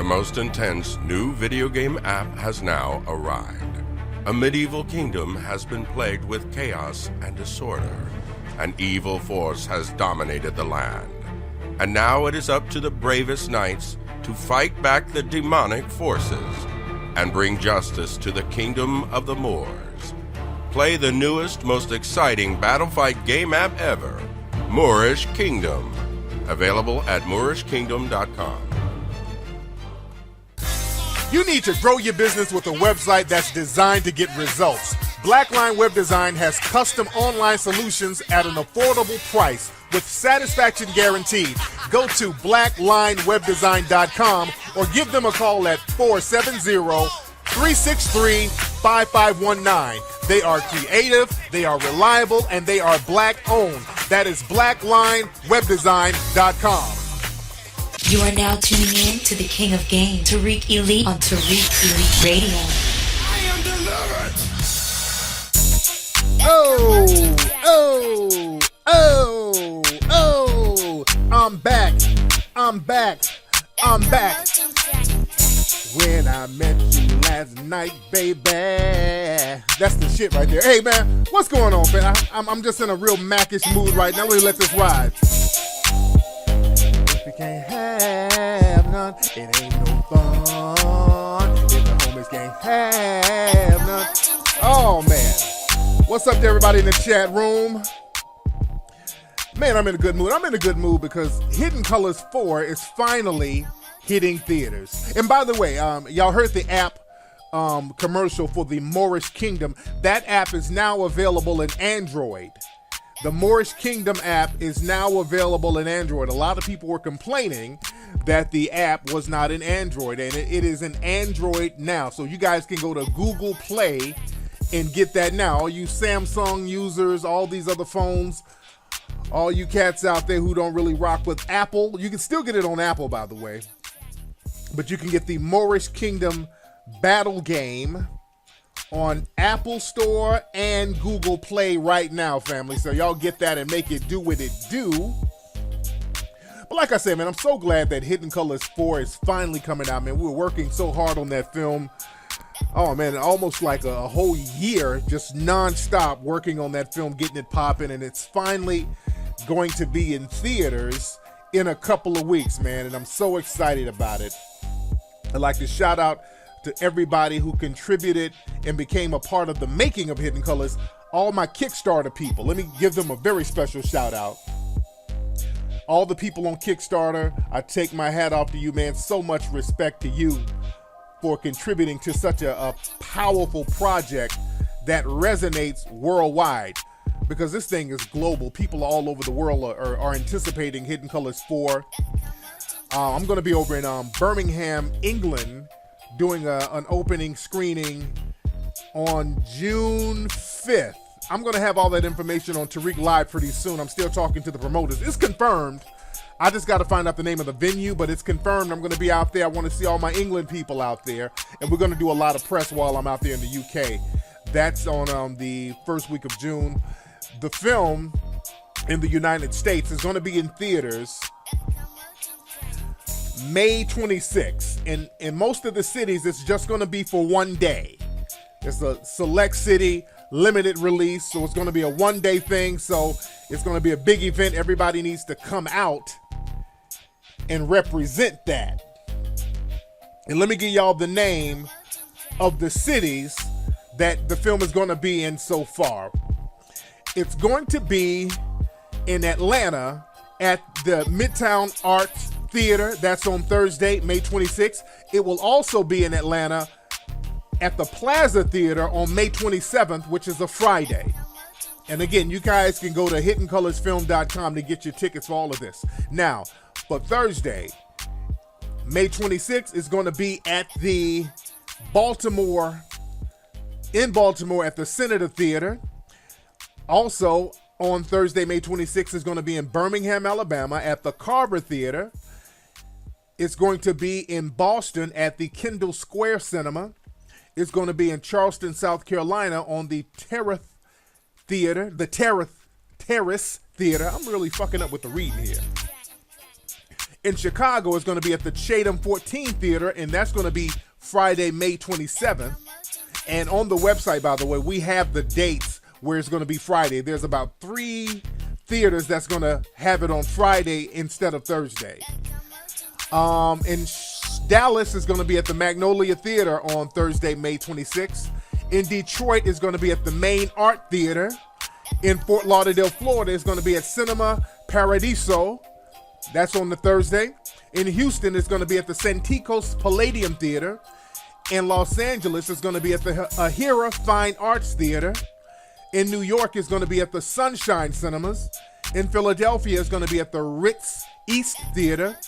The most intense new video game app has now arrived. A medieval kingdom has been plagued with chaos and disorder. An evil force has dominated the land. And now it is up to the bravest knights to fight back the demonic forces and bring justice to the kingdom of the Moors. Play the newest, most exciting battle fight game app ever, Moorish Kingdom. Available at moorishkingdom.com. You need to grow your business with a website that's designed to get results. Blackline Web Design has custom online solutions at an affordable price with satisfaction guaranteed. Go to blacklinewebdesign.com or give them a call at 470-363-5519. They are creative, they are reliable, and they are Black-owned. That is blacklinewebdesign.com. You are now tuning in to the King of Game, Tariq Elite on Tariq Elite Radio. I am delivered. I'm back. When I met you last night, baby. That's the shit right there. Hey, man, what's going on, man? I'm just in a real Mac-ish mood right now. Let me let this ride. If you can't have none, it ain't no fun. If the homies can't have none. Oh, man. What's up to everybody in the chat room? Man, I'm in a good mood. I'm in a good mood because Hidden Colors 4 is finally hitting theaters. And by the way, y'all heard the app commercial for the Moorish Kingdom. That app is now available in Android. The Moorish Kingdom app is now available in Android. A lot of people were complaining that the app was not in Android, and it is in Android now. So you guys can go to Google Play and get that now. All you Samsung users, all these other phones, all you cats out there who don't really rock with Apple, you can still get it on Apple, by the way. But you can get the Moorish Kingdom battle game on Apple Store and Google Play right now, family. So y'all get that and make it do what it do. But like I said, man, I'm so glad that Hidden Colors 4 is finally coming out, man. We were working so hard on that film. Oh, man, almost like a whole year, just nonstop working on that film, getting it popping, and it's finally going to be in theaters in a couple of weeks, man, and I'm so excited about it. I'd like to shout out to everybody who contributed and became a part of the making of Hidden Colors, all my Kickstarter people. Let me give them a very special shout out. All the people on Kickstarter, I take my hat off to you, man. So much respect to you for contributing to such a powerful project that resonates worldwide, because this thing is global. People all over the world are anticipating Hidden Colors 4. I'm going to be over in Birmingham, England, doing an opening screening on June 5th. I'm going to have all that information on Tariq Live pretty soon. I'm still talking to the promoters. It's confirmed. I just got to find out the name of the venue, but it's confirmed. I'm going to be out there. I want to see all my England people out there, and we're going to do a lot of press while I'm out there in the UK. That's on the first week of June. The film in the United States is going to be in theaters May 26th. In most of the cities, it's just going to be for one day. It's a select city, limited release, so it's going to be a one-day thing. So it's going to be a big event. Everybody needs to come out and represent that. And let me give y'all the name of the cities that the film is going to be in so far. It's going to be in Atlanta at the Midtown Arts Theater. That's on Thursday, May 26th. It will also be in Atlanta at the Plaza Theater on May 27th, which is a Friday. And again, you guys can go to hiddencolorsfilm.com to get your tickets for all of this. Now, for Thursday, May 26th is going to be at the Baltimore at the Senator Theater. Also, on Thursday, May 26th, is going to be in Birmingham, Alabama at the Carver Theater. It's going to be in Boston at the Kendall Square Cinema. It's going to be in Charleston, South Carolina on the Terrace Theater. The Terrace Theater. I'm really fucking up with the reading here. In Chicago, it's going to be at the Chatham 14 Theater, and that's going to be Friday, May 27th. And on the website, by the way, we have the dates where it's going to be Friday. There's about 3 theaters that's going to have it on Friday instead of Thursday. In Dallas is going to be at the Magnolia Theater on Thursday, May 26th. In Detroit is going to be at the Main Art Theater. In Fort Lauderdale, Florida is going to be at Cinema Paradiso. That's on the Thursday. In Houston is going to be at the Santikos Palladium Theater. In Los Angeles is going to be at the Ahira Fine Arts Theater. In New York is going to be at the Sunshine Cinemas. In Philadelphia is going to be at the Ritz East Theater.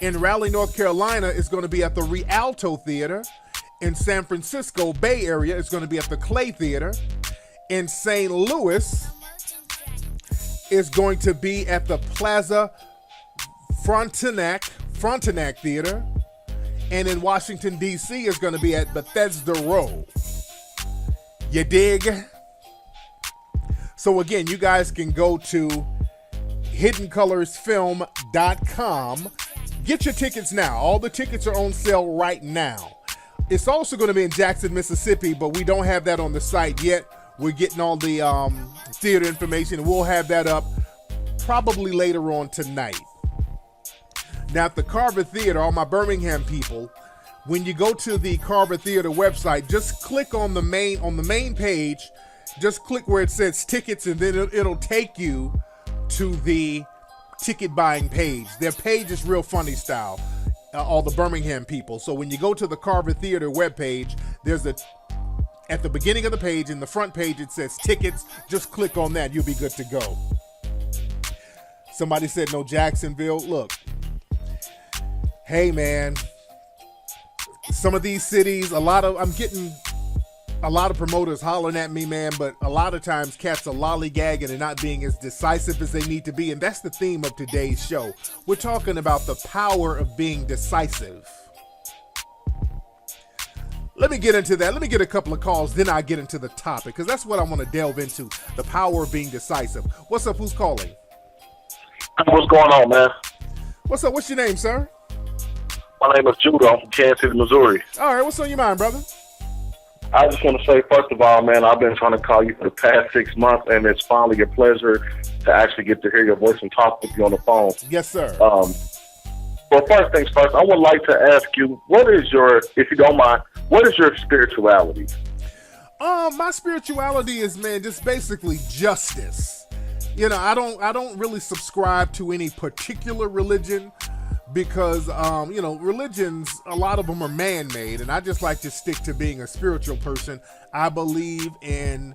In Raleigh, North Carolina is going to be at the Rialto Theater. In San Francisco Bay Area is going to be at the Clay Theater. In St. Louis is going to be at the Plaza Frontenac Theater. And in Washington, D.C. is going to be at Bethesda Row. You dig? So again, you guys can go to hiddencolorsfilm.com. Get your tickets now. All the tickets are on sale right now. It's also going to be in Jackson, Mississippi, but we don't have that on the site yet. We're getting all the theater information, and we'll have that up probably later on tonight. Now, at the Carver Theater, all my Birmingham people, when you go to the Carver Theater website, just click on the main page, just click where it says tickets, and then it'll take you to the ticket buying page. Their page is real funny style, all the Birmingham people. So when you go to the Carver Theater webpage, there's at the beginning of the page, in the front page, it says tickets. Just click on that. You'll be good to go. Somebody said no Jacksonville. Look. Hey man, some of these cities, I'm getting a lot of promoters hollering at me, man, but a lot of times cats are lollygagging and not being as decisive as they need to be, and that's the theme of today's show. We're talking about the power of being decisive. Let me get into that. Let me get a couple of calls, then I get into the topic, because that's what I want to delve into, the power of being decisive. What's up? Who's calling? What's going on, man? What's up? What's your name, sir? My name is Judah. I'm from Kansas City, Missouri. All right, what's on your mind, brother? I just want to say, first of all, man, I've been trying to call you for the past 6 months, and it's finally a pleasure to actually get to hear your voice and talk with you on the phone. Yes, sir. Well, first things first, I would like to ask you, if you don't mind, what is your spirituality? My spirituality is, man, just basically justice. You know, I don't really subscribe to any particular religion, because, religions, a lot of them are man-made, and I just like to stick to being a spiritual person. I believe in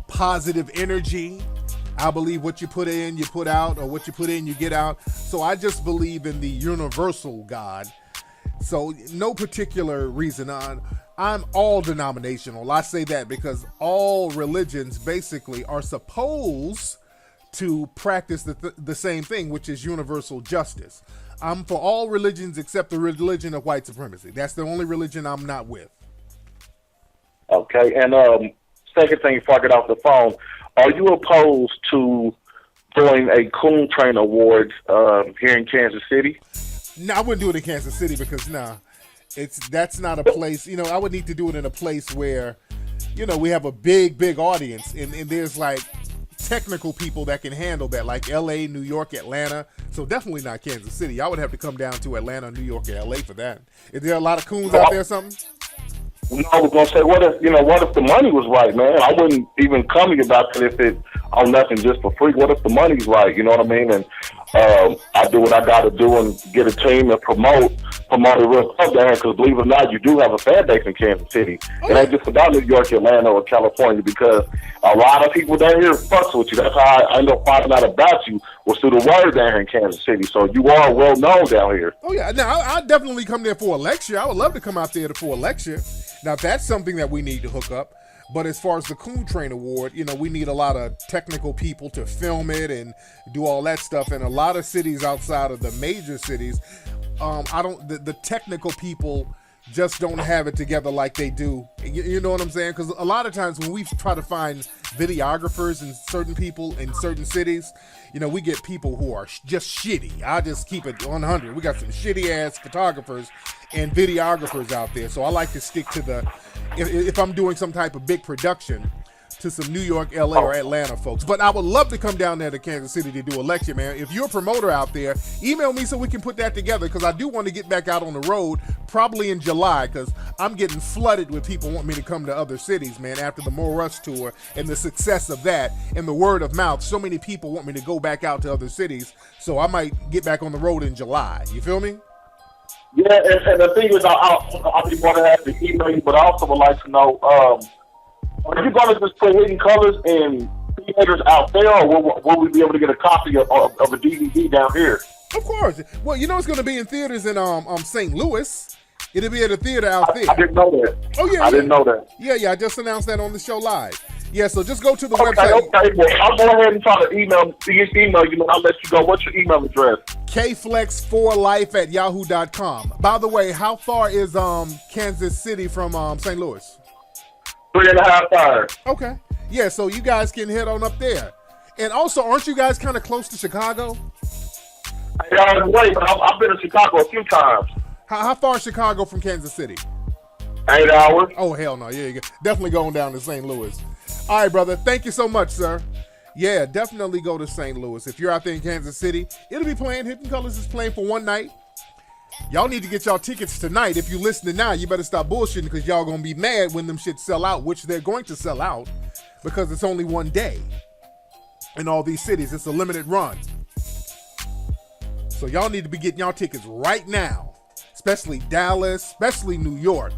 positive energy. I believe what you put in, you put out, or what you put in, you get out. So I just believe in the universal God. So no particular reason. I'm all denominational. I say that because all religions basically are supposed to practice the same thing, which is universal justice. I'm for all religions except the religion of white supremacy. That's the only religion I'm not with. Okay, and second thing before I get off the phone, are you opposed to doing a Coon Train Award here in Kansas City? No, I wouldn't do it in Kansas City because, that's not a place. I would need to do it in a place where, we have a big audience, and there's like technical people that can handle that, like LA, New York, Atlanta. So definitely not Kansas City. I would have to come down to Atlanta, New York, or LA for that. Is there a lot of coons out there or something? No, I was gonna say, what if the money was right, man? I wouldn't even come to you about it if it on nothing just for free. What if the money's right? You know what I mean? And I do what I got to do and get a team and promote it real up there. Because believe it or not, you do have a fan base in Kansas City. It ain't just about New York, Atlanta, or California, because a lot of people down here fucks with you. That's how I end up finding out about you, was through the word down here in Kansas City. So you are well known down here. Oh yeah, now I'll definitely come there for a lecture. I would love to come out there for a lecture. Now that's something that we need to hook up. But as far as the Coon Train Award, we need a lot of technical people to film it and do all that stuff. And a lot of cities outside of the major cities, the technical people just don't have it together like they do. You know what I'm saying? Because a lot of times when we try to find videographers and certain people in certain cities, you know, we get people who are just shitty. I'll just keep it 100. We got some shitty ass photographers and videographers out there. So I like to stick to if I'm doing some type of big production, to some New York, LA, or Atlanta folks. But I would love to come down there to Kansas City to do a lecture, man. If you're a promoter out there, email me so we can put that together, because I do want to get back out on the road probably in July, because I'm getting flooded with people wanting me to come to other cities, man, after the More Rush tour and the success of that and the word of mouth. So many people want me to go back out to other cities, so I might get back on the road in July. You feel me? Yeah, and the thing is, I'll be more than happy to email you, but I also would like to know, are you going to just put Hidden Colors in theaters out there, or will we be able to get a copy of a DVD down here? Of course. Well, you know it's going to be in theaters in St. Louis. It'll be at a theater out there. I didn't know that. Oh, yeah. I didn't know that. Yeah, I just announced that on the show live. Yeah, so just go to the website. Okay, well, I'll go ahead and try to email you, and I'll let you go. What's your email address? kflex4life@yahoo.com. By the way, how far is Kansas City from St. Louis? 3.5 hours. Okay. Yeah, so you guys can head on up there. And also, aren't you guys kind of close to Chicago? Wait, but I've been to Chicago a few times. How far is Chicago from Kansas City? 8 hours. Oh, hell no. Yeah, you go. Definitely going down to St. Louis. All right, brother. Thank you so much, sir. Yeah, definitely go to St. Louis. If you're out there in Kansas City, it'll be playing. Hidden Colors is playing for one night. Y'all need to get y'all tickets tonight. If you listening now, you better stop bullshitting, because y'all gonna be mad when them shit sell out, which they're going to sell out, because it's only one day in all these cities. It's a limited run. So y'all need to be getting y'all tickets right now, especially Dallas, especially New York.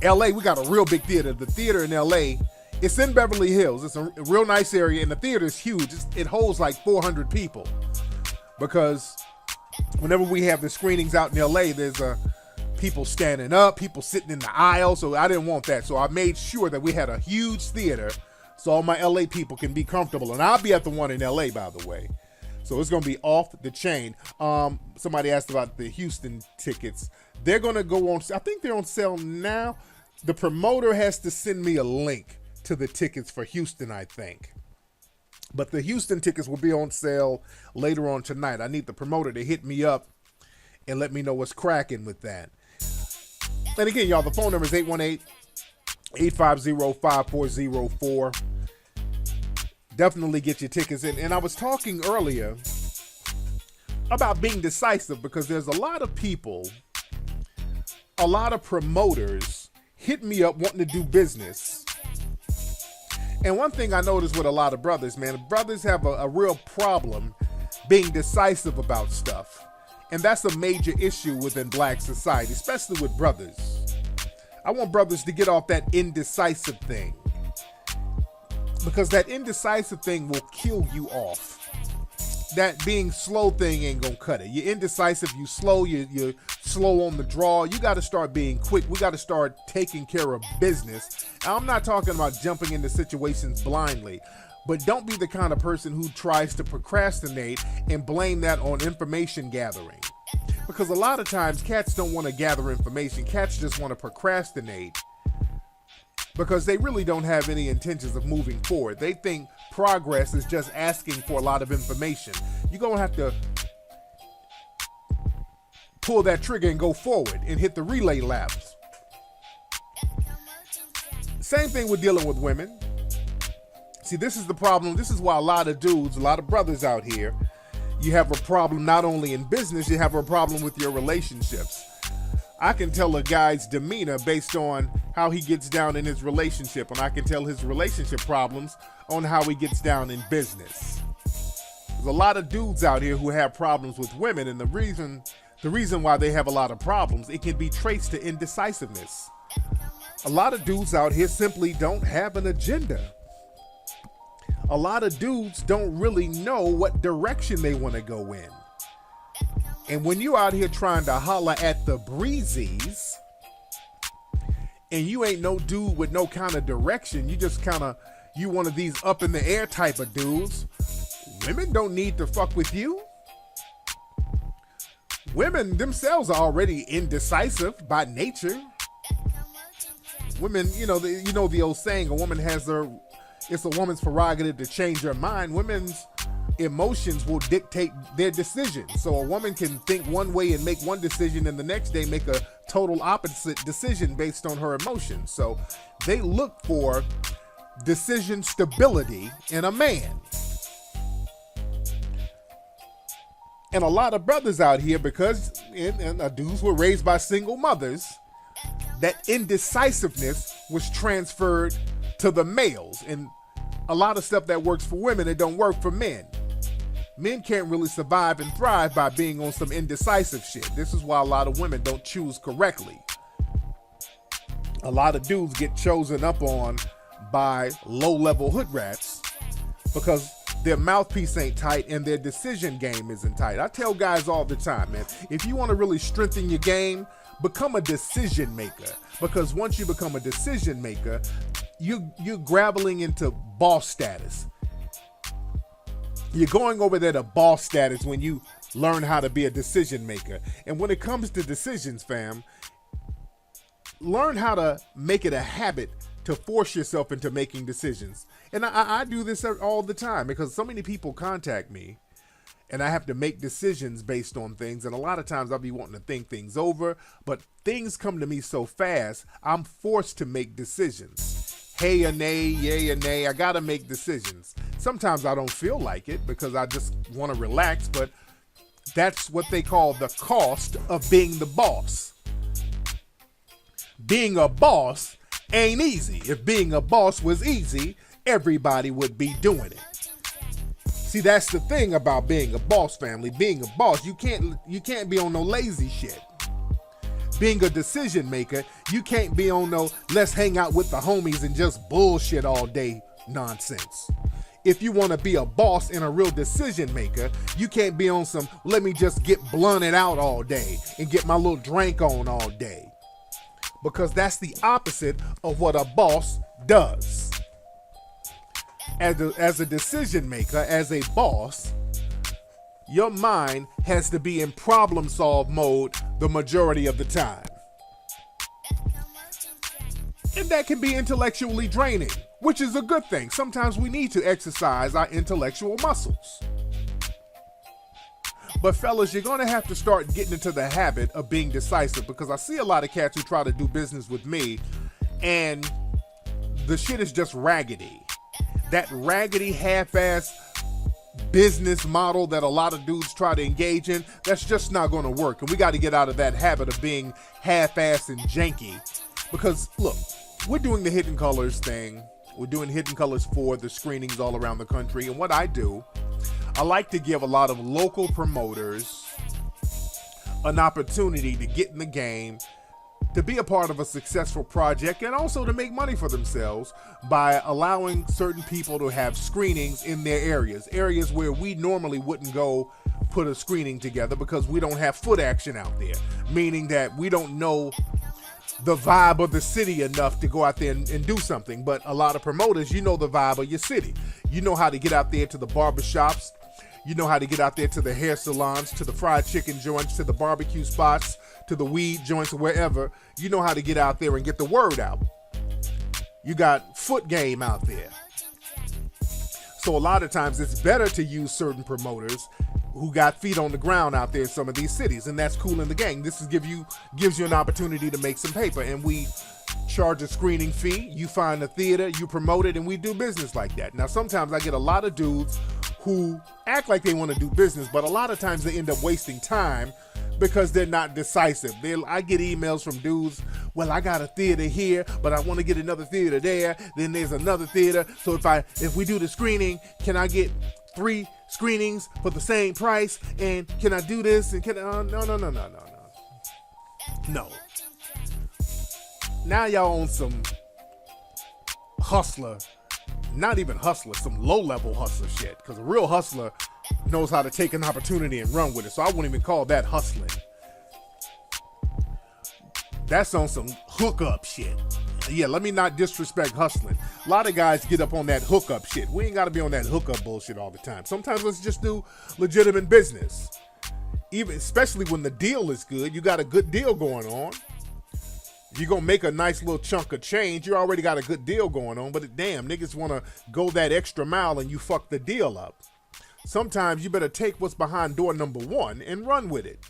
LA, we got a real big theater. The theater in LA, it's in Beverly Hills. It's a real nice area, and the theater is huge. It holds like 400 people, because whenever we have the screenings out in LA, there's people standing up, people sitting in the aisle, so I didn't want that. So I made sure that we had a huge theater so all my LA people can be comfortable. And I'll be at the one in LA, by the way. So it's going to be off the chain. Somebody asked about the Houston tickets. They're going to go on, I think they're on sale now. The promoter has to send me a link to the tickets for Houston, I think. But the Houston tickets will be on sale later on tonight. I need the promoter to hit me up and let me know what's cracking with that. And again, y'all, the phone number is 818-850-5404. Definitely get your tickets in. And I was talking earlier about being decisive, because there's a lot of people, a lot of promoters hit me up wanting to do business. And one thing I noticed with a lot of brothers, man, brothers have a real problem being decisive about stuff. And that's a major issue within black society, especially with brothers. I want brothers to get off that indecisive thing, because that indecisive thing will kill you off. That being slow thing ain't gonna cut it. You're indecisive, you slow, you're slow on the draw. You gotta start being quick. We gotta start taking care of business. And I'm not talking about jumping into situations blindly, but don't be the kind of person who tries to procrastinate and blame that on information gathering. Because a lot of times cats don't want to gather information. Cats just want to procrastinate, because they really don't have any intentions of moving forward. They think progress is just asking for a lot of information. You're going to have to pull that trigger and go forward and hit the relay laps. Same thing with dealing with women. See, this is the problem. This is why a lot of dudes, a lot of brothers out here, you have a problem not only in business, you have a problem with your relationships. I can tell a guy's demeanor based on how he gets down in his relationship, and I can tell his relationship problems on how he gets down in business. There's a lot of dudes out here who have problems with women, and the reason why they have a lot of problems, it can be traced to indecisiveness. A lot of dudes out here simply don't have an agenda. A lot of dudes don't really know what direction they want to go in. And when you out here trying to holler at the breezies, and you ain't no dude with no kind of direction, you just kind of, you one of these up in the air type of dudes, women don't need to fuck with you. women themselves are already indecisive by nature. Women, the old saying, it's a woman's prerogative to change her mind. Women's emotions will dictate their decisions. So a woman can think one way and make one decision, and the next day make a total opposite decision based on her emotions. So they look for decision stability in a man. And a lot of brothers out here, because dudes were raised by single mothers, that indecisiveness was transferred to the males. And a lot of stuff that works for women, it don't work for men. Men can't really survive and thrive by being on some indecisive shit. This is why a lot of women don't choose correctly. A lot of dudes get chosen up on by low-level hood rats because their mouthpiece ain't tight and their decision game isn't tight. I tell guys all the time, man, if you want to really strengthen your game, become a decision maker. Because once you become a decision maker, you're grappling into boss status. You're going over there to boss status when you learn how to be a decision maker. And when it comes to decisions, fam, learn how to make it a habit to force yourself into making decisions. And I do this all the time because so many people contact me and I have to make decisions based on things. And a lot of times I'll be wanting to think things over, but things come to me so fast, I'm forced to make decisions. Hey or nay, yay or nay, I gotta make decisions. Sometimes I don't feel like it because I just want to relax, but that's what they call the cost of being the boss. Being a boss ain't easy. If being a boss was easy, everybody would be doing it. See, that's the thing about being a boss, family. Being a boss, you can't be on no lazy shit. Being a decision maker, you can't be on no let's hang out with the homies and just bullshit all day nonsense. If you want to be a boss and a real decision maker, you can't be on some let me just get blunted out all day and get my little drink on all day. Because that's the opposite of what a boss does. As a decision maker, as a boss, your mind has to be in problem solve mode the majority of the time. And that can be intellectually draining, which is a good thing. Sometimes we need to exercise our intellectual muscles. But fellas, you're gonna have to start getting into the habit of being decisive, because I see a lot of cats who try to do business with me and the shit is just raggedy. That raggedy half-ass business model that a lot of dudes try to engage in, that's just not gonna work. And we gotta get out of that habit of being half-ass and janky. Because look, we're doing the Hidden Colors thing. We're doing Hidden Colors for the screenings all around the country. And what I do, I like to give a lot of local promoters an opportunity to get in the game, to be a part of a successful project, and also to make money for themselves by allowing certain people to have screenings in their areas where we normally wouldn't go put a screening together because we don't have foot action out there, meaning that we don't know the vibe of the city enough to go out there and do something. But a lot of promoters, you know the vibe of your city. You know how to get out there to the barbershops. You know how to get out there to the hair salons, to the fried chicken joints, to the barbecue spots, to the weed joints, or wherever. You know how to get out there and get the word out. You got foot game out there. So a lot of times it's better to use certain promoters who got feet on the ground out there in some of these cities, and that's cool in the game. This is gives you an opportunity to make some paper, and we charge a screening fee. You find a theater, you promote it, and we do business like that. Now sometimes I get a lot of dudes who act like they want to do business, but a lot of times they end up wasting time because they're not decisive. I get emails from dudes, well, I got a theater here, but I want to get another theater there. Then there's another theater. So if we do the screening, can I get 3 screenings for the same price? And can I do this? And no. Now y'all on some hustler. Not even hustler, some low-level hustler shit. Because a real hustler knows how to take an opportunity and run with it. So I wouldn't even call that hustling. That's on some hookup shit. Yeah, let me not disrespect hustling. A lot of guys get up on that hookup shit. We ain't got to be on that hookup bullshit all the time. Sometimes let's just do legitimate business. even especially when the deal is good, you got a good deal going on. You're going to make a nice little chunk of change. You already got a good deal going on, but damn, niggas want to go that extra mile and you fuck the deal up. Sometimes you better take what's behind door number 1 and run with it.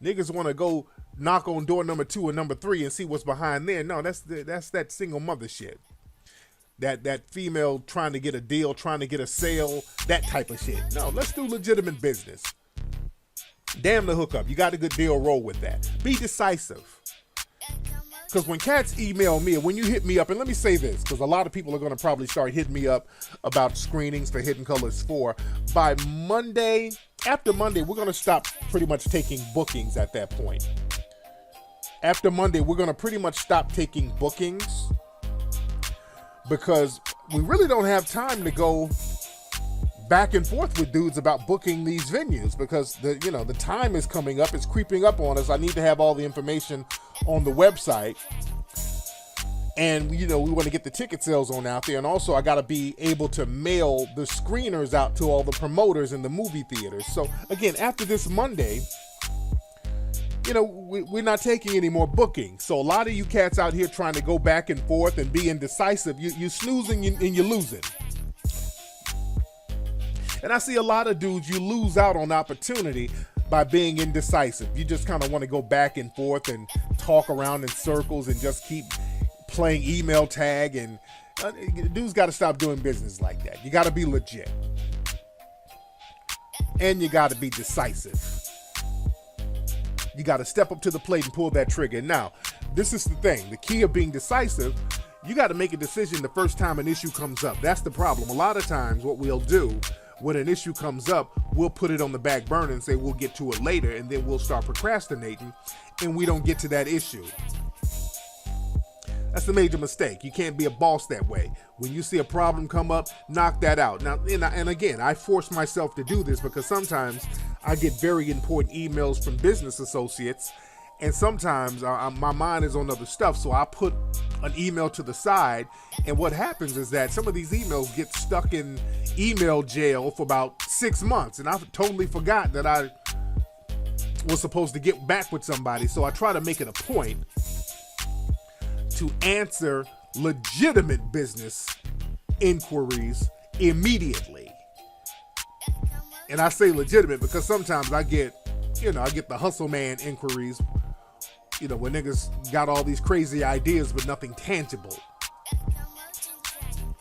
Niggas want to go knock on door number 2 and number 3 and see what's behind there. No, that's that single mother shit. That female trying to get a deal, trying to get a sale, that type of shit. No, let's do legitimate business. Damn the hookup. You got a good deal, roll with that. Be decisive. Because when cats email me, when you hit me up, and let me say this, because a lot of people are going to probably start hitting me up about screenings for Hidden Colors 4. By Monday, after Monday, we're going to stop pretty much taking bookings at that point. After Monday, we're going to pretty much stop taking bookings because we really don't have time to go back and forth with dudes about booking these venues because the time is coming up. It's creeping up on us. I need to have all the information on the website. And, we want to get the ticket sales on out there. And also, I got to be able to mail the screeners out to all the promoters in the movie theaters. So, again, after this Monday, we're not taking any more bookings. So a lot of you cats out here trying to go back and forth and be indecisive, you're snoozing and you're losing. And I see a lot of dudes, you lose out on opportunity by being indecisive. You just kind of want to go back and forth and talk around in circles and just keep playing email tag. And dudes got to stop doing business like that. You got to be legit. And you got to be decisive. You got to step up to the plate and pull that trigger. Now, this is the thing. The key of being decisive, you got to make a decision the first time an issue comes up. That's the problem. A lot of times what we'll do when an issue comes up, we'll put it on the back burner and say we'll get to it later, and then we'll start procrastinating, and we don't get to that issue. That's a major mistake. You can't be a boss that way. When you see a problem come up, knock that out. Now, and again, I force myself to do this because sometimes I get very important emails from business associates, and sometimes my mind is on other stuff, so I put an email to the side, and what happens is that some of these emails get stuck in email jail for about 6 months, and I totally forgot that I was supposed to get back with somebody, so I try to make it a point to answer legitimate business inquiries immediately. And I say legitimate because sometimes I get the hustle man inquiries, when niggas got all these crazy ideas but nothing tangible.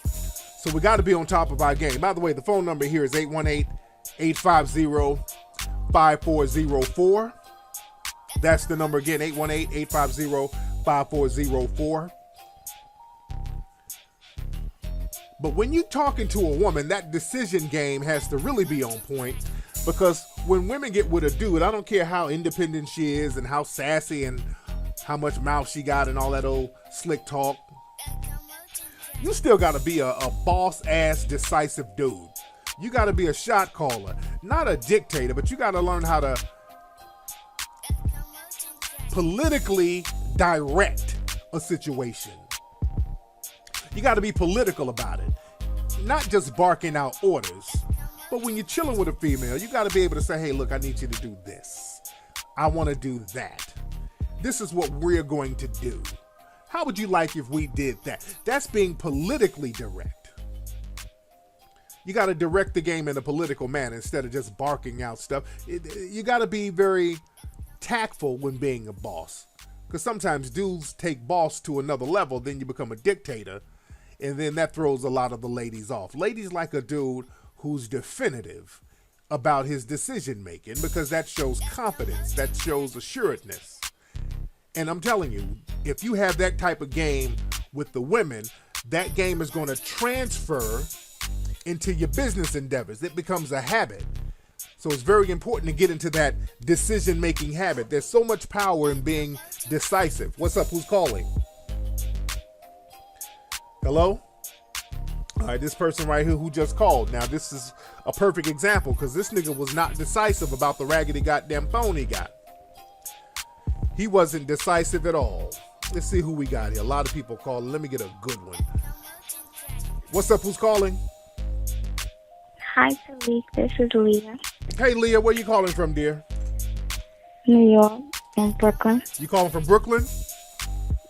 So we got to be on top of our game. By the way, the phone number here is 818-850-5404. That's the number again, 818-850-5404. But when you're talking to a woman, that decision game has to really be on point, because when women get with a dude, I don't care how independent she is and how sassy and how much mouth she got and all that old slick talk, you still got to be a boss-ass decisive dude. You got to be a shot caller, not a dictator, but you got to learn how to politically direct a situation. You got to be political about it, not just barking out orders. But when you're chilling with a female, you got to be able to say, hey, look, I need you to do this. I want to do that. This is what we're going to do. How would you like if we did that? That's being politically direct. You got to direct the game in a political manner instead of just barking out stuff. You got to be very tactful when being a boss, because sometimes dudes take boss to another level, then you become a dictator, and then that throws a lot of the ladies off. Ladies like a dude who's definitive about his decision making, because that shows confidence, that shows assuredness. And I'm telling you, if you have that type of game with the women, that game is going to transfer into your business endeavors. It becomes a habit. So it's very important to get into that decision-making habit. There's so much power in being decisive. What's up? Who's calling? Hello? All right, this person right here who just called. Now, this is a perfect example because this nigga was not decisive about the raggedy goddamn phone he got. He wasn't decisive at all. Let's see who we got here. A lot of people calling. Let me get a good one. What's up? Who's calling? Hi, Tariq. This is Leah. Hey, Leah. Where you calling from, dear? New York and Brooklyn. You calling from Brooklyn?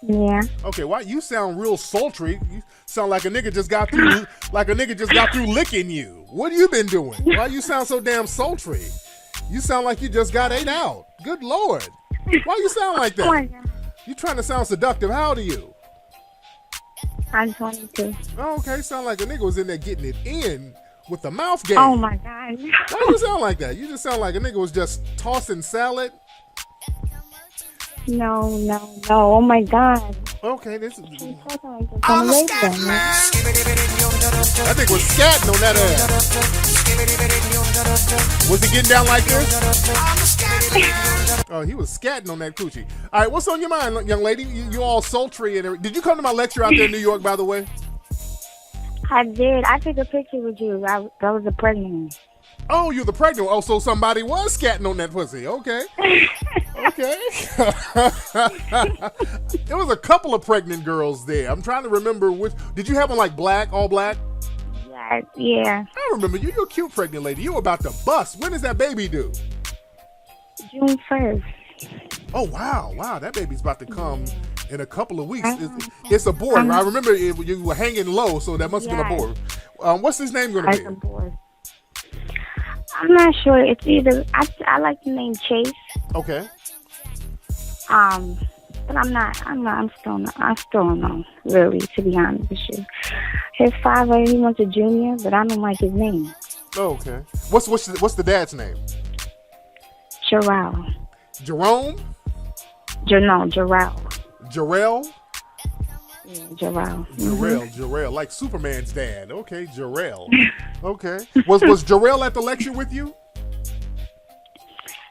Yeah. Okay, why you sound real sultry? You sound like a nigga just got through licking you. What have you been doing? Why you sound so damn sultry? You sound like you just got ate out. Good Lord. Why you sound like Oh my that? God. You trying to sound seductive. How old are you? I'm 22. Oh, okay, sound like a nigga was in there getting it in with the mouth game. Oh my God. Why you sound like that? You just sound like a nigga was just tossing salad. No. Oh my God. Okay, this is... Talking like this I'm on a the scat radio, man. man. I think was scatting on that ass. Was he getting down like this? I'm a scat man. Oh, he was scatting on that coochie. All right, what's on your mind, young lady? You all sultry and everything. Did you come to my lecture out there in New York, by the way? I did. I took a picture with you. That was a pregnant. Oh, you're the pregnant one. Oh, so somebody was scatting on that pussy. Okay. Okay. There was a couple of pregnant girls there. I'm trying to remember which. Did you have them like black, all black? Yeah. I remember you. You're a cute pregnant lady. You were about to bust. When does that baby due? June 1st. Oh, wow. Wow, that baby's about to come in a couple of weeks. It's a boy. I remember you were hanging low, so that must have been a boy. What's his name going to As be? a boy. I'm not sure. It's either I like the name Chase. Okay. But I still don't know, really, to be honest with you. His father, he went to junior, but I don't like his name. Oh, okay. What's the dad's name? Jarrell. Jerome? Jarrell. Jarrell? Yeah, Jarrell. Jarrell, like Superman's dad. Okay, Jarrell. Okay. Was Jarrell at the lecture with you?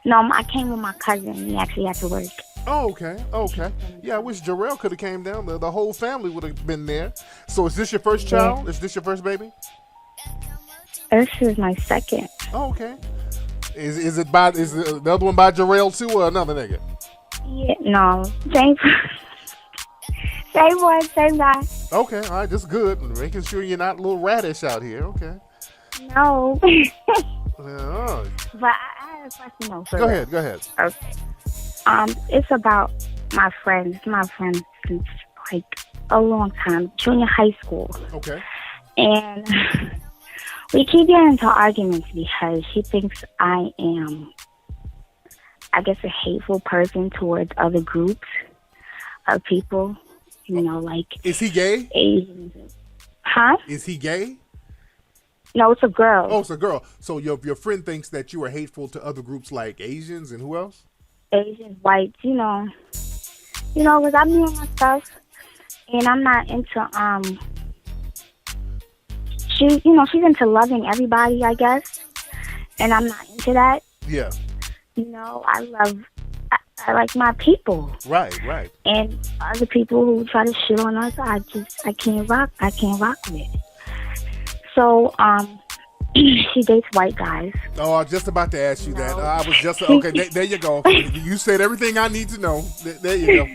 No, I came with my cousin. He actually had to work. Oh, okay. Yeah, I wish Jarrell could have came down. The whole family would have been there. So is this your first child? Is this your first baby? This is my second. Oh, okay. Is the other one by Jarrell too, or another nigga? Yeah, no. Same one, same guy. Okay, all right, that's good. Making sure you're not a little radish out here. Okay. No. Oh. But I have a question though. Go ahead. Okay. It's about my friends. My friends since like a long time, junior high school. Okay. And we keep getting into arguments because she thinks I am, I guess, a hateful person towards other groups of people. You know, like... Is he gay? Asians. Huh? Is he gay? No, it's a girl. Oh, it's a girl. So your friend thinks that you are hateful to other groups like Asians and who else? Asians, whites, you know, because I'm doing my stuff, and I'm not into, she's into loving everybody, I guess, and I'm not into that. Yeah. You know, I I like my people. Right. And other people who try to shit on us, I can't rock with it. So, she dates white guys. Oh, I was just about to ask you that. I was just okay. There you go. You said everything I need to know. There you go.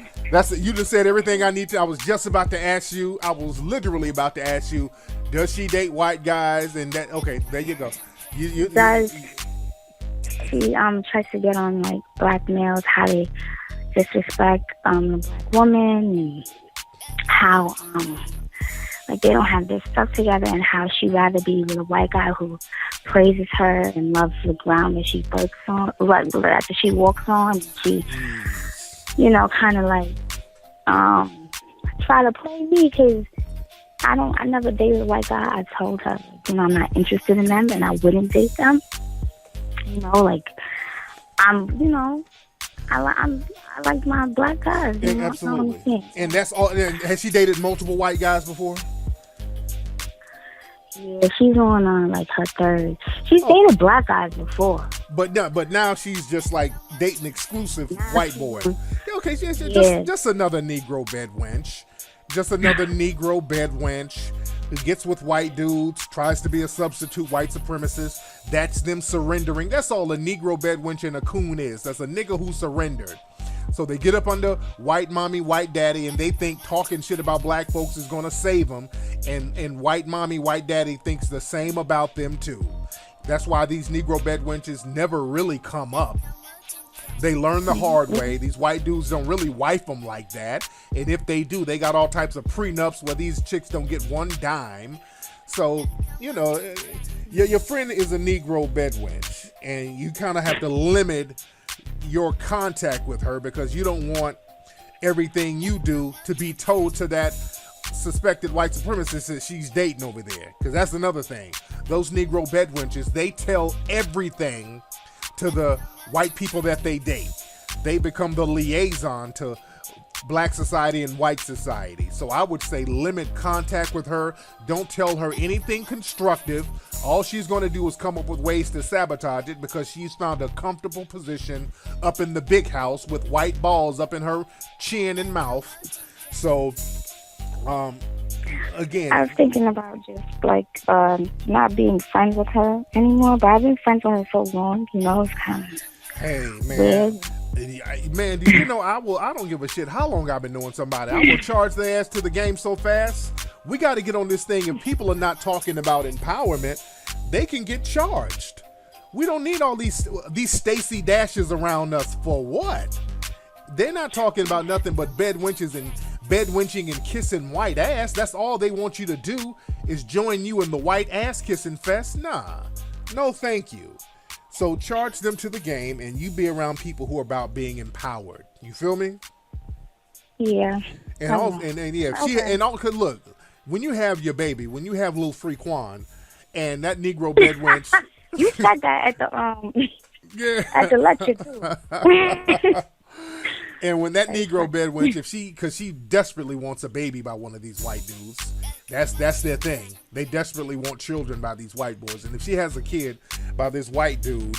You just said everything I need to. I was just about to ask you. I was literally about to ask you. Does she date white guys? And that. Okay, there you go. She tries to get on like black males, how they disrespect the black woman, and how like they don't have their stuff together, and how she'd rather be with a white guy who praises her and loves the ground that she works on, that she walks on. And she, kind of like try to play me because I never dated a white guy. I told her, I'm not interested in them, and I wouldn't date them. I like my black guys. Absolutely. And that's all. Has she dated multiple white guys before? Yeah, she's on like her third. She's dated black guys before. But now she's just like dating exclusive white boys. Okay, just another Negro bed wench. Just another Negro bed wench who gets with white dudes, tries to be a substitute white supremacist. That's them surrendering. That's all a Negro bed wench and a coon is. That's a nigga who surrendered. So they get up under white mommy, white daddy, and they think talking shit about black folks is gonna save them. And white mommy, white daddy thinks the same about them too. That's why these Negro bed wenches never really come up. They learn the hard way. These white dudes don't really wife them like that. And if they do, they got all types of prenups where these chicks don't get one dime. So, you know, your friend is a Negro bedwench, and you kind of have to limit your contact with her because you don't want everything you do to be told to that suspected white supremacist that she's dating over there. Because that's another thing. Those Negro bedwenches, they tell everything to the white people that they date. They become the liaison to black society and white society. So I would say limit contact with her. Don't tell her anything constructive. All she's going to do is come up with ways to sabotage it because she's found a comfortable position up in the big house with white balls up in her chin and mouth. So, again, I was thinking about just like not being friends with her anymore, but I've been friends with her so long, you know, it's kind of hey man. weird. Man, do you know I don't give a shit how long I've been knowing somebody. I will charge their ass to the game so fast. We got to get on this thing. If people are not talking about empowerment, they can get charged. We don't need all these Stacey Dashes around us for what? They're not talking about nothing but bedwenching and kissing white ass. That's all they want you to do is join you in the white ass kissing fest. Nah, no thank you. So charge them to the game, and you be around people who are about being empowered. You feel me? Yeah. And also, and yeah, Okay. cause look, when you have your baby, when you have little Freaquan, and that Negro bedwench, You said that at the yeah, at the lecture too. and when that Negro bedwench, because she desperately wants a baby by one of these white dudes, that's their thing. They desperately want children by these white boys, and if she has a kid by this white dude,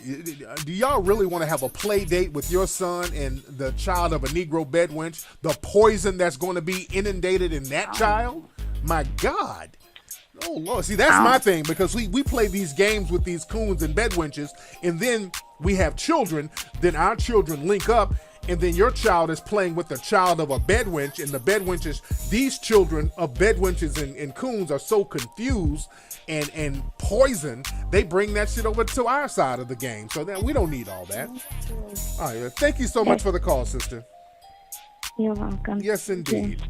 do y'all really want to have a play date with your son and the child of a Negro bedwench? The poison that's going to be inundated in that child? My God. Oh, Lord. See, that's my thing, because we play these games with these coons and bedwenches, and then we have children, then our children link up, and then your child is playing with the child of a bedwench, and the bedwenches, these children of bedwenches and coons are so confused and poisoned, they bring that shit over to our side of the game. So then we don't need all that. All right, thank you so much for the call, sister. You're welcome. Yes, indeed.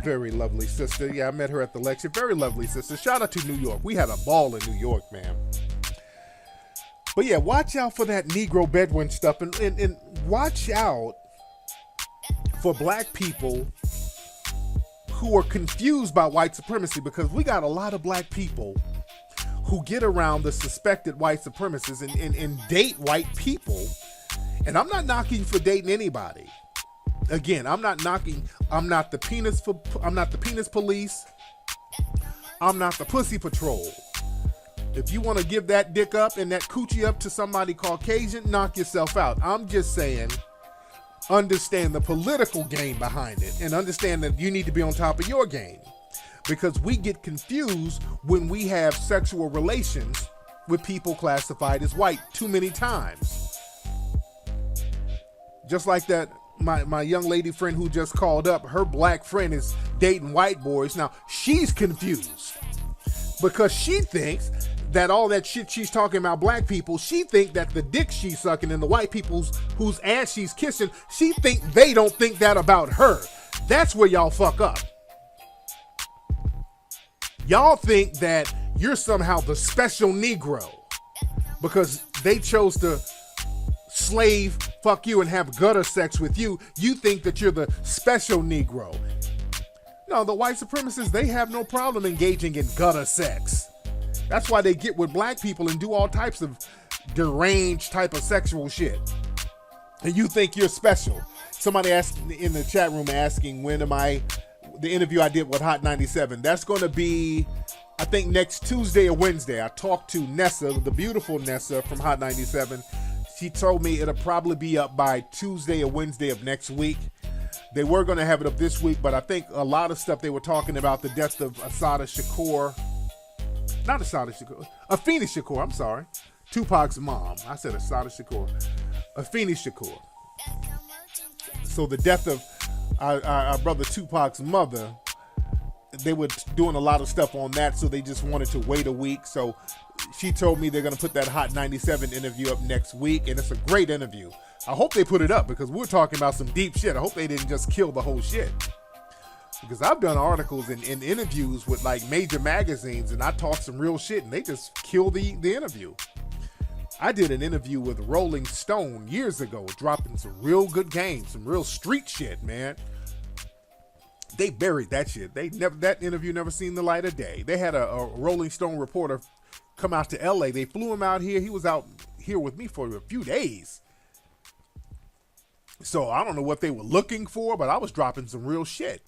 Very lovely sister. Yeah, I met her at the lecture. Very lovely sister. Shout out to New York. We had a ball in New York, man. But yeah, watch out for that Negro bedouin stuff, and watch out for black people who are confused by white supremacy, because we got a lot of black people who get around the suspected white supremacists and date white people. And I'm not knocking for dating anybody. Again, I'm not knocking. I'm not the penis police. I'm not the pussy patrol. If you want to give that dick up and that coochie up to somebody Caucasian, knock yourself out. I'm just saying, understand the political game behind it, and understand that you need to be on top of your game, because we get confused when we have sexual relations with people classified as white too many times. Just like that, my young lady friend who just called up, her black friend is dating white boys. Now she's confused because she thinks that all that shit she's talking about black people, she think that the dick she's sucking and the white people's whose ass she's kissing, she think they don't think that about her. That's where y'all fuck up. Y'all think that you're somehow the special Negro because they chose to slave, fuck you, and have gutter sex with you. You think that you're the special Negro. No, the white supremacists, they have no problem engaging in gutter sex. That's why they get with black people and do all types of deranged type of sexual shit. And you think you're special. Somebody asked in the chat room asking when am I, the interview I did with Hot 97. That's going to be, I think, next Tuesday or Wednesday. I talked to Nessa, the beautiful Nessa from Hot 97. She told me it'll probably be up by Tuesday or Wednesday of next week. They were going to have it up this week, but I think a lot of stuff they were talking about, the death of Afeni Shakur, I'm sorry. Tupac's mom. I said Afeni Shakur. So the death of our brother Tupac's mother, they were doing a lot of stuff on that, so they just wanted to wait a week. So she told me they're going to put that Hot 97 interview up next week, and it's a great interview. I hope they put it up because we're talking about some deep shit. I hope they didn't just kill the whole shit. Because I've done articles and interviews with like major magazines, and I talk some real shit, and they just kill the interview. I did an interview with Rolling Stone years ago, dropping some real good games, some real street shit, man. They buried that shit. That interview never seen the light of day. They had a Rolling Stone reporter come out to LA. They flew him out here. He was out here with me for a few days. So I don't know what they were looking for, but I was dropping some real shit.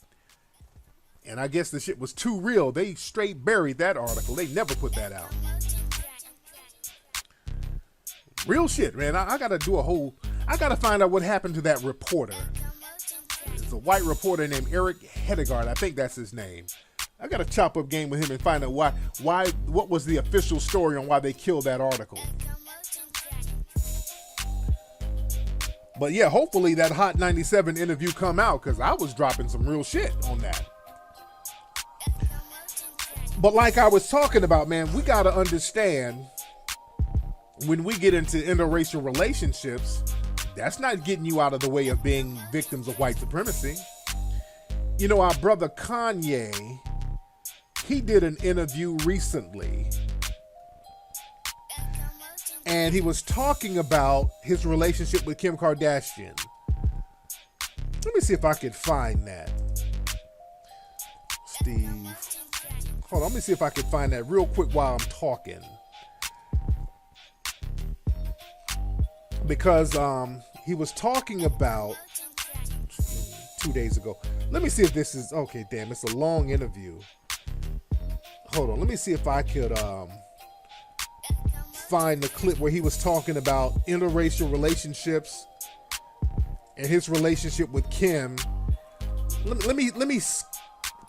And I guess the shit was too real. They straight buried that article. They never put that out. Real shit, man. I gotta find out what happened to that reporter. It's a white reporter named Eric Hedegaard. I think that's his name. I got to chop up game with him and find out what was the official story on why they killed that article. But yeah, hopefully that Hot 97 interview come out, because I was dropping some real shit on that. But like I was talking about, man, we got to understand when we get into interracial relationships, that's not getting you out of the way of being victims of white supremacy. You know, our brother Kanye, he did an interview recently, and he was talking about his relationship with Kim Kardashian. Let me see if I could find that. Steve. Hold on, let me see if I can find that real quick while I'm talking. Because he was talking about 2 days ago. Let me see if this is okay. Damn, it's a long interview. Hold on, let me see if I could find the clip where he was talking about interracial relationships and his relationship with Kim. Let me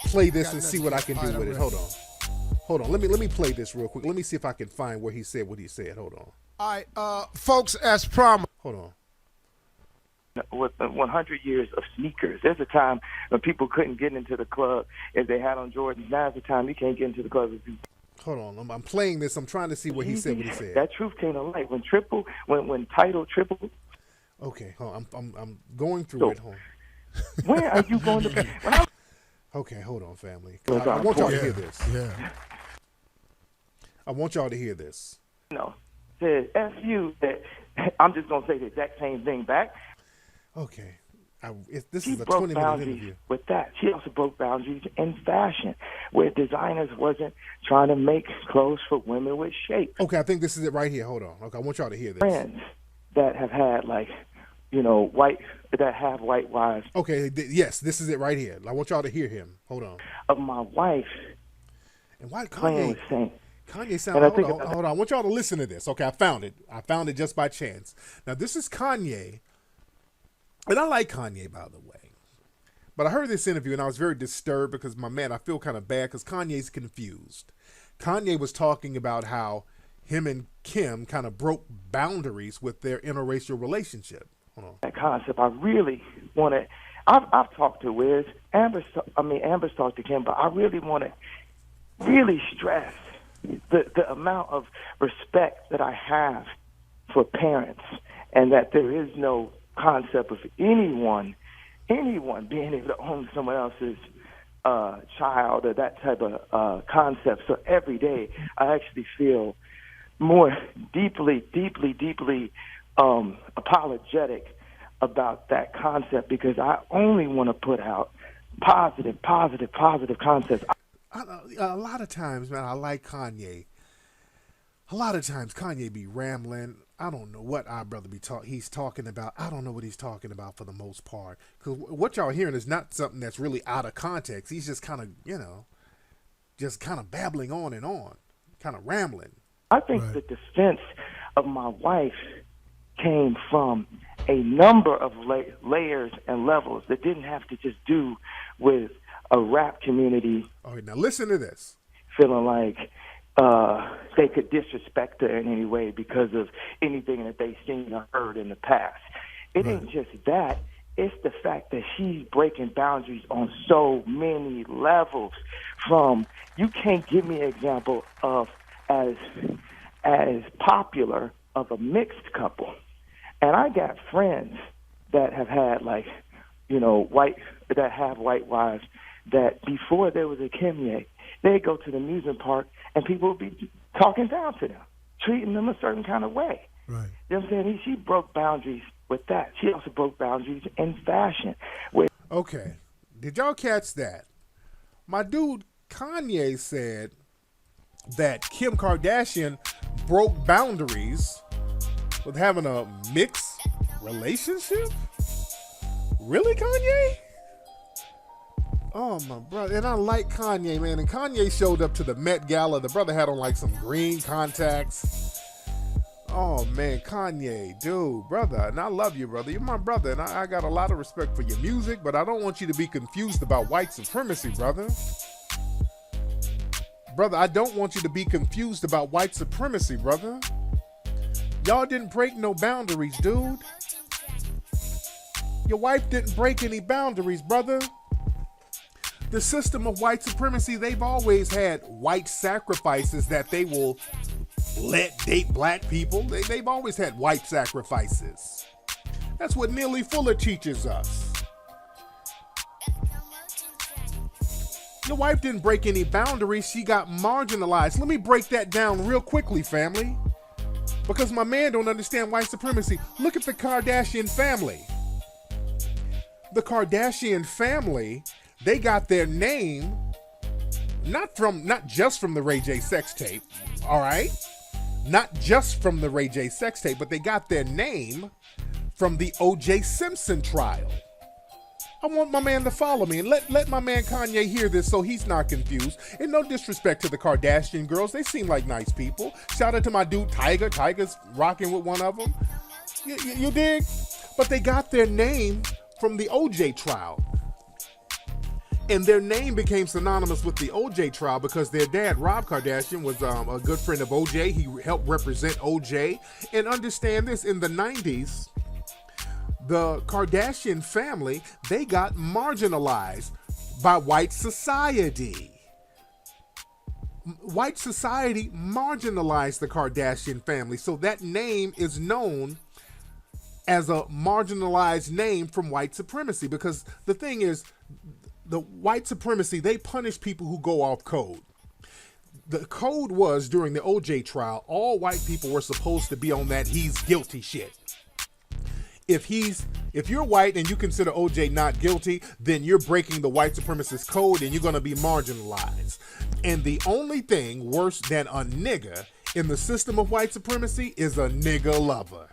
play this and see what I can do with it. Hold on. Let me play this real quick. Let me see if I can find where he said what he said. Hold on. All right, folks, as promised. Hold on. With 100 years of sneakers, there's a time when people couldn't get into the club if they had on Jordans. Now's the time you can't get into the club if you. Hold on, I'm playing this. I'm trying to see what he said. What he said. That truth came to light when Title triple. Okay, I'm going through it. Hold on. Where are you going to? Okay, hold on, family. I want y'all to hear this. Yeah. I want y'all to hear this. No, said F you. That I'm just gonna say the exact same thing back. Okay. This she is a broke 20-minute boundaries interview. with that. She also broke boundaries in fashion, where designers wasn't trying to make clothes for women with shape. Okay, I think this is it right here. Hold on. Okay, I want y'all to hear this. Friends that have had that have white wives. Okay, yes, this is it right here. I want y'all to hear him. Hold on. Of my wife. And why Kanye sound? Hold on. I want y'all to listen to this. Okay, I found it. I found it just by chance. Now this is Kanye. And I like Kanye, by the way. But I heard this interview and I was very disturbed because, my man, I feel kind of bad because Kanye's confused. Kanye was talking about how him and Kim kind of broke boundaries with their interracial relationship. Hold on. That concept, I really want to. I've talked to Wiz. Amber's talked to Kim, but I really want to really stress the amount of respect that I have for parents, and that there is no concept of anyone being able to own someone else's child or that type of concept. So every day I actually feel more deeply apologetic about that concept, because I only want to put out positive concepts. A lot of times, man, I like Kanye. A lot of times Kanye be rambling. I don't know what our brother he's talking about. I don't know what he's talking about for the most part. Because what y'all hearing is not something that's really out of context. He's just kind of, just kind of babbling on and on, kind of rambling. I think the defense of my wife came from a number of layers and levels that didn't have to just do with a rap community. All right, now listen to this. Feeling like they could disrespect her in any way because of anything that they've seen or heard in the past. It ain't just that. It's the fact that she's breaking boundaries on so many levels. From, you can't give me an example of as as popular of a mixed couple. And I got friends that have had that have white wives that before there was a Kimye, they'd go to the amusement park and people would be talking down to them, treating them a certain kind of way. Right. You know what I'm saying? She broke boundaries with that. She also broke boundaries in fashion. Okay. Did y'all catch that? My dude Kanye said that Kim Kardashian broke boundaries with having a mixed relationship? Really, Kanye? Oh, my brother. And I like Kanye, man. And Kanye showed up to the Met Gala. The brother had on like some green contacts. Oh, man. Kanye, dude, brother. And I love you, brother. You're my brother. And I got a lot of respect for your music, but I don't want you to be confused about white supremacy, brother. Brother, I don't want you to be confused about white supremacy, brother. Y'all didn't break no boundaries, dude. Your wife didn't break any boundaries, brother. The system of white supremacy, they've always had white sacrifices that they will let date black people. They've always had white sacrifices. That's what Neely Fuller teaches us. Your wife didn't break any boundaries. She got marginalized. Let me break that down real quickly, family. Because my man don't understand white supremacy. Look at the Kardashian family. The Kardashian family, they got their name not just from the Ray J sex tape, all right? Not just from the Ray J sex tape, but they got their name from the O.J. Simpson trial. I want my man to follow me and let my man Kanye hear this so he's not confused. And no disrespect to the Kardashian girls. They seem like nice people. Shout out to my dude Tiger. Tiger's rocking with one of them. You dig? But they got their name from the OJ trial. And their name became synonymous with the OJ trial because their dad, Rob Kardashian, was a good friend of OJ. He helped represent OJ. And understand this, in the 90s, the Kardashian family, they got marginalized by white society. White society marginalized the Kardashian family. So that name is known as a marginalized name from white supremacy. Because the thing is, the white supremacy, they punish people who go off code. The code was, during the OJ trial, all white people were supposed to be on that he's guilty shit. If you're white and you consider OJ not guilty, then you're breaking the white supremacist code and you're going to be marginalized. And the only thing worse than a nigga in the system of white supremacy is a nigga lover.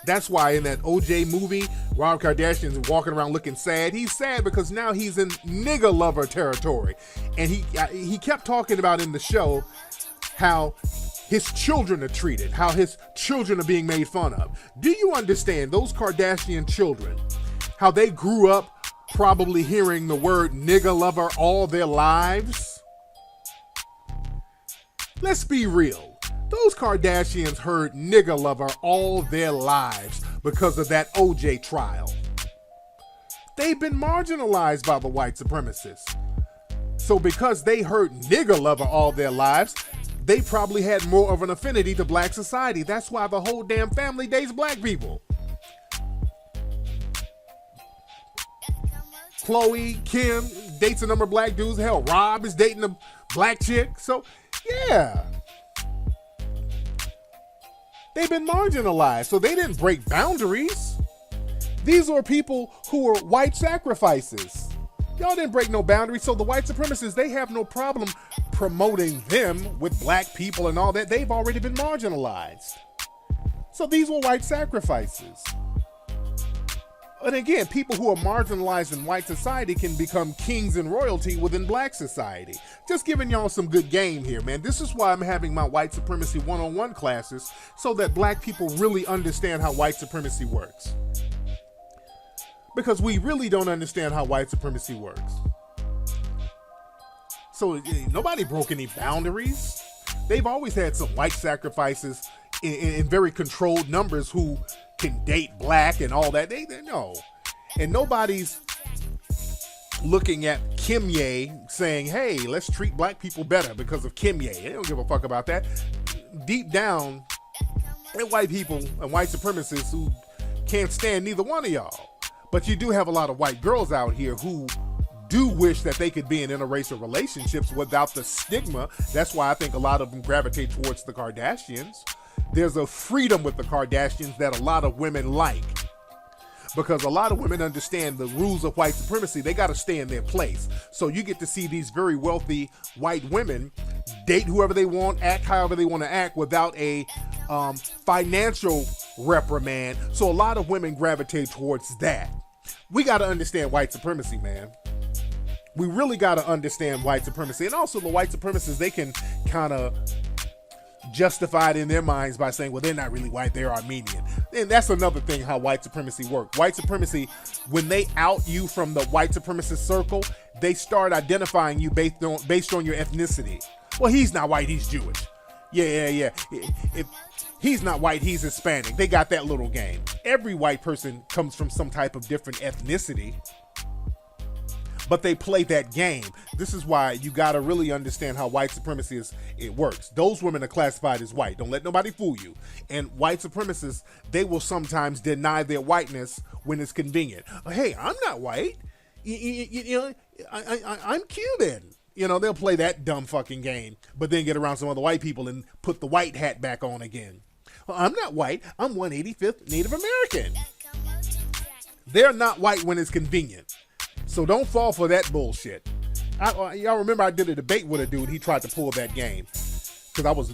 That's why in that OJ movie, Rob Kardashian's walking around looking sad. He's sad because now he's in nigga lover territory. And he kept talking about in the show how his children are treated, how his children are being made fun of. Do you understand those Kardashian children, how they grew up probably hearing the word nigga lover all their lives? Let's be real. Those Kardashians heard nigga lover all their lives because of that OJ trial. They've been marginalized by the white supremacists. So because they heard nigga lover all their lives, they probably had more of an affinity to black society. That's why the whole damn family dates black people. Chloe, Kim dates a number of black dudes. Hell, Rob is dating a black chick. So, yeah. They've been marginalized, so they didn't break boundaries. These are people who were white sacrifices. Y'all didn't break no boundaries, so the white supremacists, they have no problem promoting them with black people and all that. They've already been marginalized. So these were white sacrifices. And again, people who are marginalized in white society can become kings and royalty within black society. Just giving y'all some good game here, man. This is why I'm having my white supremacy one-on-one classes, so that black people really understand how white supremacy works. Because we really don't understand how white supremacy works. So nobody broke any boundaries. They've always had some white sacrifices in very controlled numbers who can date black and all that. They know. And nobody's looking at Kimye saying, hey, let's treat black people better because of Kimye. They don't give a fuck about that. deep down, they're white people and white supremacists who can't stand neither one of y'all. But you do have a lot of white girls out here who do wish that they could be in interracial relationships without the stigma. That's why I think a lot of them gravitate towards the Kardashians. There's a freedom with the Kardashians that a lot of women like. Because a lot of women understand the rules of white supremacy. They got to stay in their place. So you get to see these very wealthy white women date whoever they want, act however they want to act without a financial reprimand. So a lot of women gravitate towards that. We got to understand white supremacy, man. We really got to understand white supremacy. And also the white supremacists, they can kind of justify it in their minds by saying, well, they're not really white, they're Armenian. And that's another thing how white supremacy works. White supremacy, when they out you from the white supremacist circle, they start identifying you based on your ethnicity. Well, he's not white, he's Jewish. Yeah. If he's not white, he's Hispanic. They got that little game. Every white person comes from some type of different ethnicity, but they play that game. This is why you got to really understand how white supremacy it works. Those women are classified as white. Don't let nobody fool you. And white supremacists, they will sometimes deny their whiteness when it's convenient. Hey, I'm not white. I'm Cuban. They'll play that dumb fucking game, but then get around some other white people and put the white hat back on again. Well, I'm not white. I'm 185th Native American. They're not white when it's convenient. So don't fall for that bullshit. Y'all remember I did a debate with a dude. He tried to pull that game because I was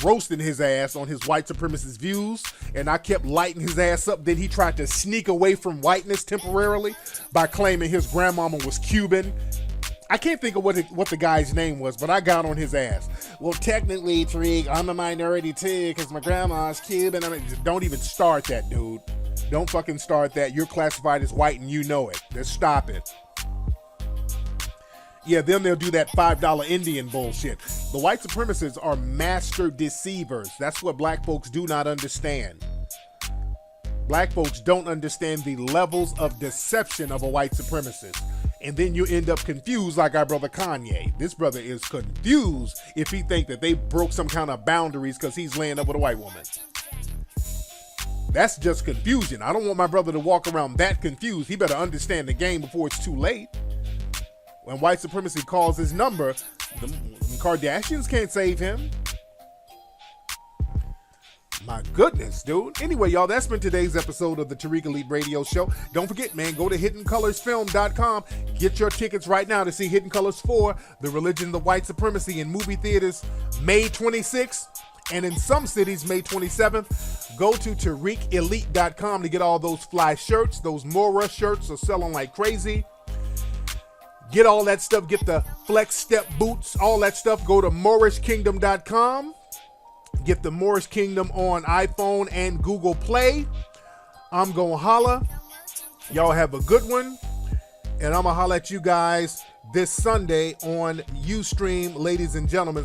roasting his ass on his white supremacist views, and I kept lighting his ass up. Then he tried to sneak away from whiteness temporarily by claiming his grandmama was Cuban. I can't think of what the guy's name was, but I got on his ass. Well, technically, Tariq, I'm a minority too because my grandma's Cuban. Don't even start that, dude. Don't fucking start that. You're classified as white and you know it. Just stop it. Yeah, then they'll do that $5 Indian bullshit. The white supremacists are master deceivers. That's what black folks do not understand. Black folks don't understand the levels of deception of a white supremacist. And then you end up confused like our brother Kanye. This brother is confused if he think that they broke some kind of boundaries because he's laying up with a white woman. That's just confusion. I don't want my brother to walk around that confused. He better understand the game before it's too late. When white supremacy calls his number, the Kardashians can't save him. My goodness, dude. Anyway, y'all, that's been today's episode of the Tariq Elite Radio Show. Don't forget, man, go to HiddenColorsFilm.com. Get your tickets right now to see Hidden Colors 4, The Religion of White Supremacy in movie theaters May 26th. And in some cities, May 27th, go to TariqElite.com to get all those fly shirts. Those Mora shirts are selling like crazy. Get all that stuff. Get the Flex Step boots, all that stuff. Go to MoorishKingdom.com. Get the Moorish Kingdom on iPhone and Google Play. I'm going to holla. Y'all have a good one. And I'm going to holla at you guys this Sunday on Ustream, ladies and gentlemen.